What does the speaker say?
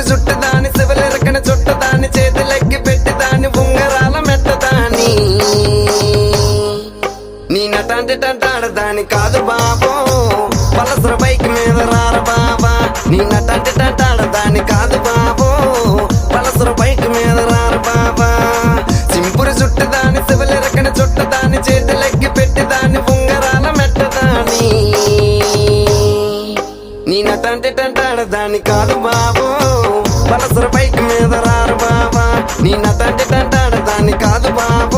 చుట్టదాని శివలెరకన చుట్టదాని చేతులెక్కి పెట్టిదాని ఉంగరాల మెట్టదాని నీ నటాంటి టంటాడదాని కాదు బాబో పలసర బైక్ మీద రార బాబా నీ నటాంటి టంటాడదాని కాదు బాబో పలసర బైక్ మీద రార బాబా సింపురు చుట్టదాని శివలెరకన చుట్టదాని చేతులెక్కి పెట్టిదాని ఉంగరాల మెట్టదాని నీ నటాంటి టంటాడదాని కాదు బాబో పలసర బైక్ మీద రారు బాబా నీ నటాంటి టంటాడదాని కాదు బాబా